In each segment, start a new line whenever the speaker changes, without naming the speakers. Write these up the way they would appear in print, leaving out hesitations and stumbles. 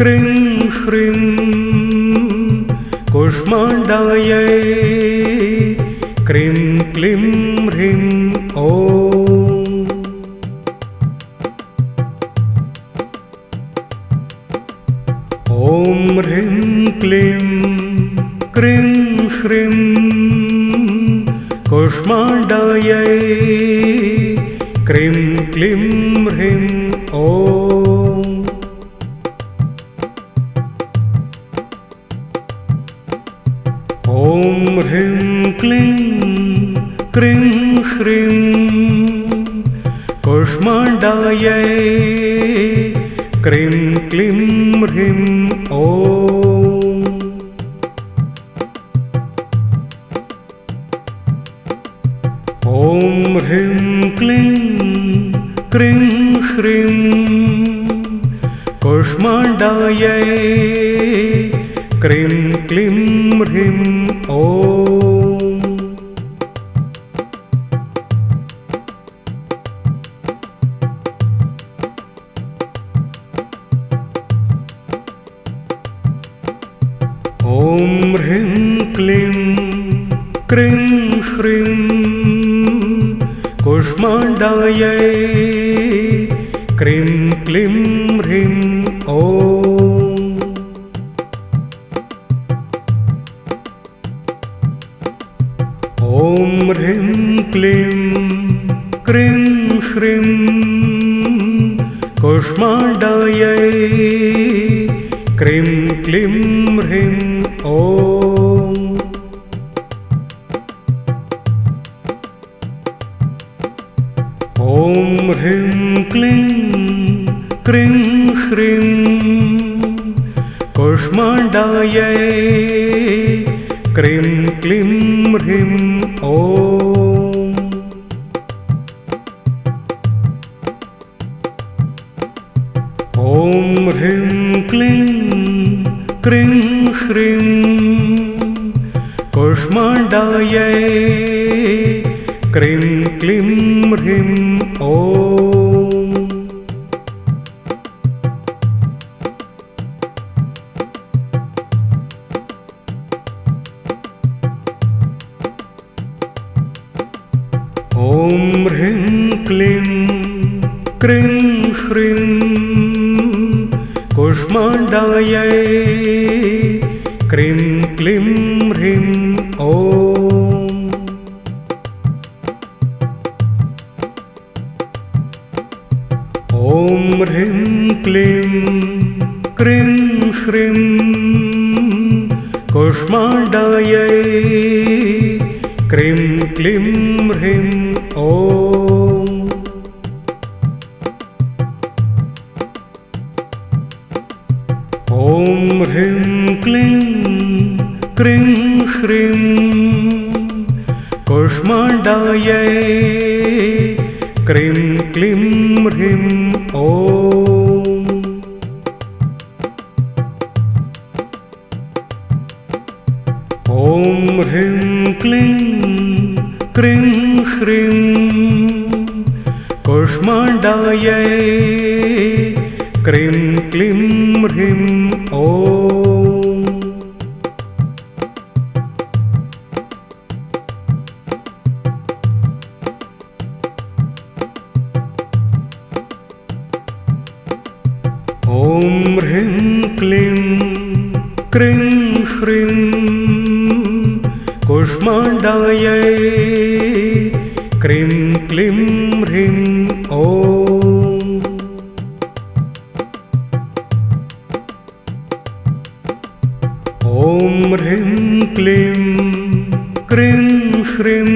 Cream श्रीं कूष्माण्डायै cream क्लीं ह्रीं ॐ। ॐ ह्रीं क्लीं क्रीं श्रीं कूष्माण्डायै क्रीं क्लीं ह्रीं ॐ। ॐ ह्रीं क्लीं क्रीं श्रीं कूष्माण्डायै क्रीं क्लीं ह्रीं ॐ। ॐ ह्रीं क्लीं क्रीं श्रीं कूष्माण्डायै क्रीं क्लीं ह्रीं ॐ। ॐ ह्रीं क्लीं क्रीं श्रीं कूष्माण्डायै क्रीं क्लीं ह्रीं ॐ। ॐ ह्रीं क्लीं क्रीं श्रीं कूष्माण्डायै क्रीं क्लीं ह्रीं ॐ। ॐ ह्रीं क्लीं क्रीं श्रीं कूष्माण्डायै क्रीं क्लीं ह्रीं ॐ। ॐ ह्रीं क्लीं क्रीं श्रीं कूष्माण्डायै क्रीं क्लीं ह्रीं ॐ। ॐ ह्रीं क्लीं क्रीं श्रीं कूष्माण्डायै क्रीं क्लीं ह्रीं ॐ। ॐ ह्रीं क्लीं क्रीं श्रीं कूष्माण्डायै क्रीं क्लीं ह्रीं ॐ। ॐ ह्रीं क्लीं क्रीं श्रीं कूष्माण्डायै क्रीं क्लीं ह्रीं ॐ। ॐ ह्रीं क्लीं क्रीं श्रीं कूष्माण्डायै क्रीं क्लीं ह्रीं ॐ। ॐ ह्रीं क्लीं क्रीं श्रीं कूष्माण्डायै क्रीं क्लीं ह्रीं ॐ। ॐ ह्रीं क्लीं क्रीं श्रीं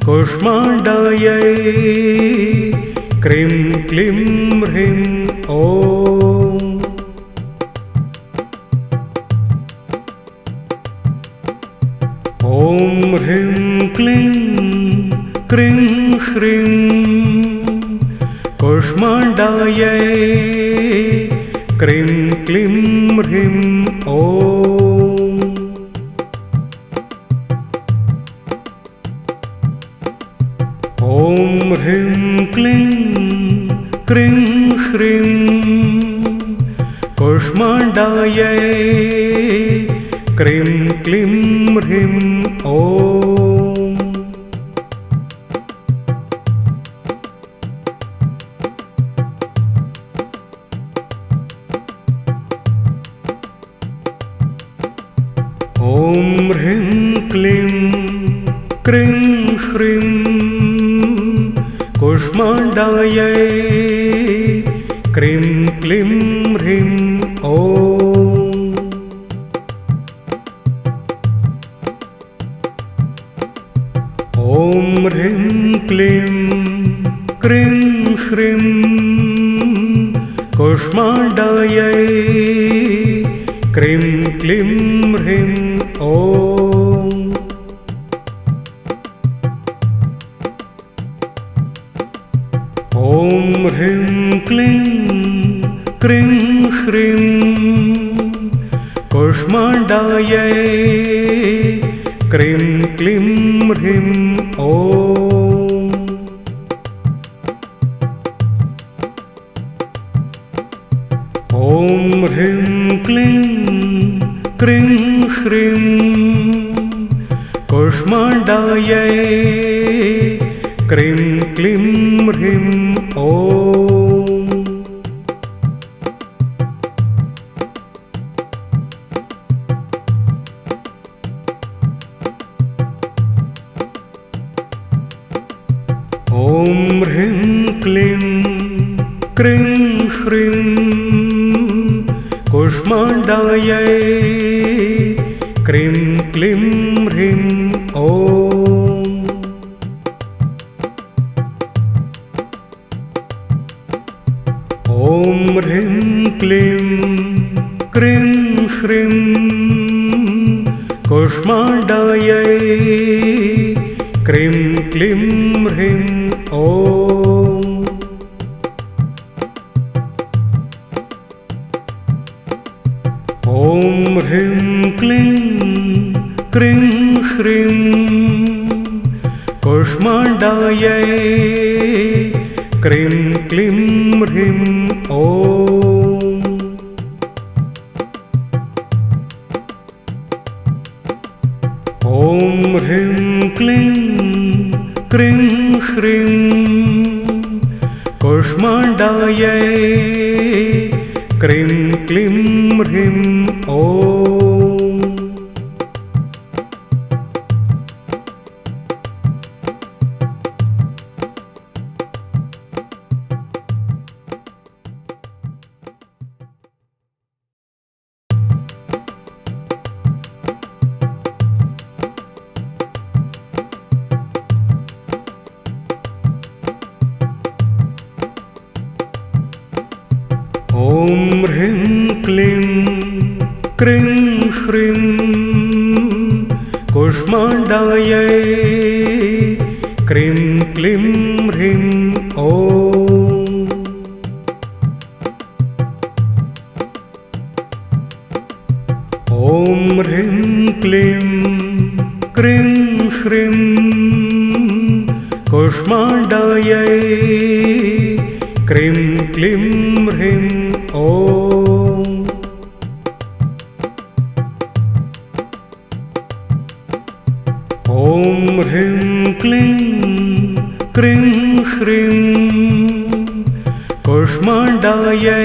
कूष्माण्डायै क्रीं क्लीं ह्रीं ॐ। ॐ ह्रीं क्लीं क्रीं श्रीं कूष्माण्डायै क्रीं क्लीं ह्रीं ॐ। ॐ ह्रीं क्लीं क्रीं श्रीं कूष्माण्डायै क्रीं क्लीं ह्रीं ॐ। ॐ ह्रीं क्लीं क्रीं श्रीं कूष्माण्डायै क्रीं क्लीं ह्रीं ॐ। ॐ ह्रीं क्लीं क्रीं श्रीं कूष्माण्डायै क्रीं क्लीं ह्रीं ॐ। ॐ ह्रीं क्लीं क्रीं श्रीं कूष्माण्डायै क्रीं क्लीं ह्रीं ॐ। ॐ ह्रीं क्लीं क्रीं श्रीं कूष्माण्डायै क्रीं क्लीं ह्रीं ॐ। ॐ ह्रीं क्लीं क्रीं श्रीं कूष्माण्डायै क्रीं क्लीं ह्रीं ॐ। ॐ ह्रीं क्लीं क्रीं श्रीं कूष्माण्डायै क्रीं क्लीं ह्रीं ॐ। ॐ ह्रीं क्लीं क्रीं श्रीं कूष्माण्डायै क्रीं क्लीं ह्रीं ॐ। ॐ ह्रीं क्लीं क्रीं श्रीं कूष्माण्डायै क्रीं क्लीं ह्रीं ॐ। ॐ ह्रीं क्लीं क्रीं श्रीं कूष्माण्डायै क्रीं क्लीं ह्रीं ॐ। ॐ ह्रीं क्लीं क्रीं श्रीं कूष्माण्डायै क्रीं क्लीं ह्रीं ॐ। ॐ ह्रीं क्लीं क्रीं श्रीं कूष्माण्डायै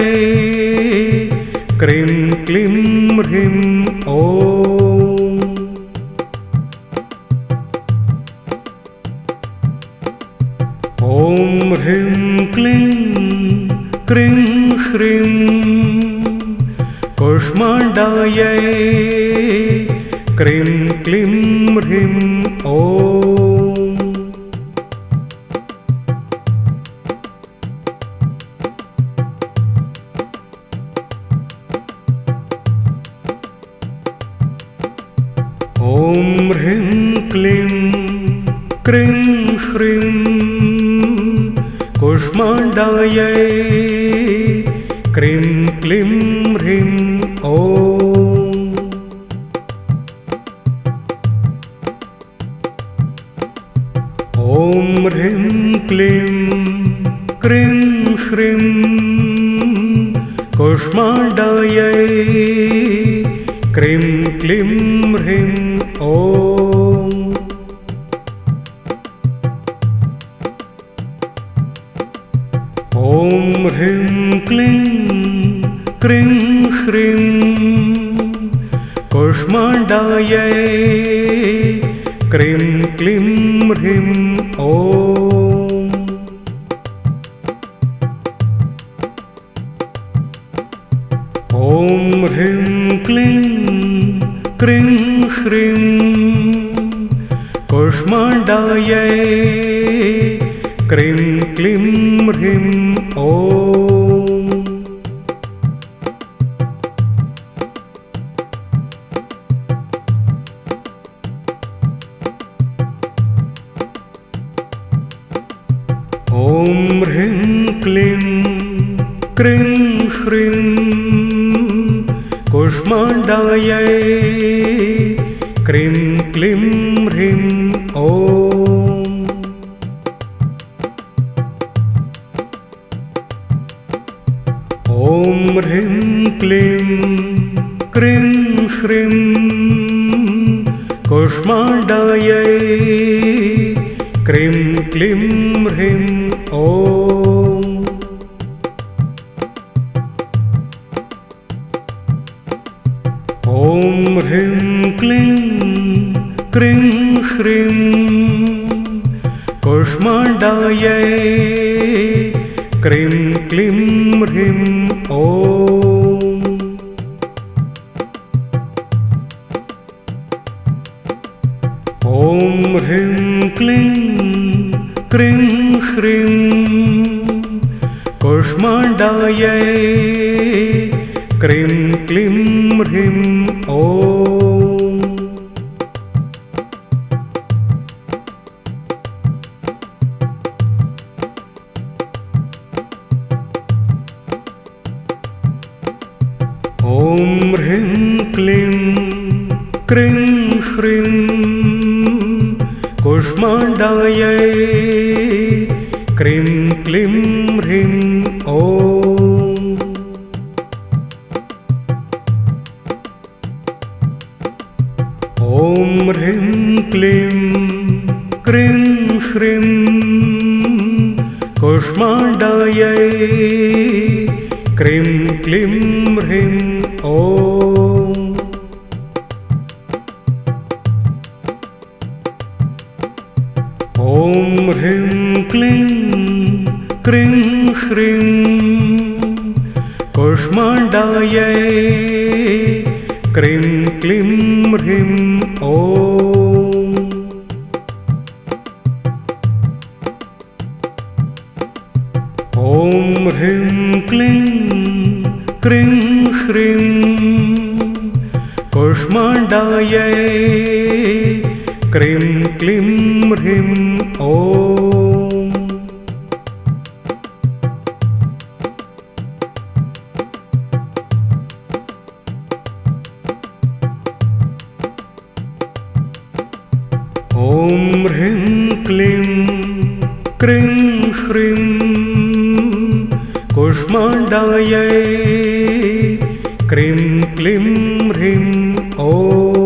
क्रीं क्लीं ह्रीं ॐ। ॐ ह्रीं क्लीं क्रीं श्रीं कूष्माण्डायै क्रीं क्लीं ह्रीं ॐ। ॐ ह्रीं क्लीं क्रीं श्रीं कूष्माण्डायै क्रीं क्लीं ह्रीं ॐ। ॐ ह्रीं क्लीं क्रीं श्रीं कुष्माण्डायै क्रीं क्लीं ह्रीं ॐ। ॐ ह्रीं क्लीं क्रीं श्रीं कुष्माण्डायै क्रीं क्लीं ह्रीं ॐ। ॐ ह्रीं क्लीं क्रीं श्रीं कुष्माण्डायै क्रीं क्लीं ह्रीं ॐ। ॐ ह्रीं क्लीं क्रीं श्रीं कुष्माण्डायै क्रीं क्लीं ह्रीं ॐ। ॐ ह्रीं क्लीं क्रीं श्रीं कुष्माण्डायै क्रीं क्लीं ह्रीं ॐ। ॐ ह्रीं क्लीं क्रीं श्रीं कुष्माण्डायै क्रीं क्लीं ह्रीं ॐ। ॐ ह्रीं क्लीं क्रीं श्रीं कुष्माण्डायै क्रीं क्लीं ह्रीं ॐ। ॐ ह्रीं क्लीं क्रीं श्रीं कुष्माण्डायै क्रीं क्लीं ह्रीं ॐ। ॐ ह्रीं क्लीं क्रीं श्रीं कुष्माण्डायै क्रीं क्लीं ह्रीं ॐ। ॐ ह्रीं क्लीं क्रीं श्रीं कुष्माण्डायै क्रीं क्लीं ह्रीं ॐ। ॐ ह्रीं क्लीं क्रीं श्रीं कुष्माण्डायै क्रीं क्लीं ह्रीं ॐ। ॐ ह्रीं क्लीं क्रीं श्रीं कुष्माण्डायै क्रीं क्लीं ह्रीं ॐ।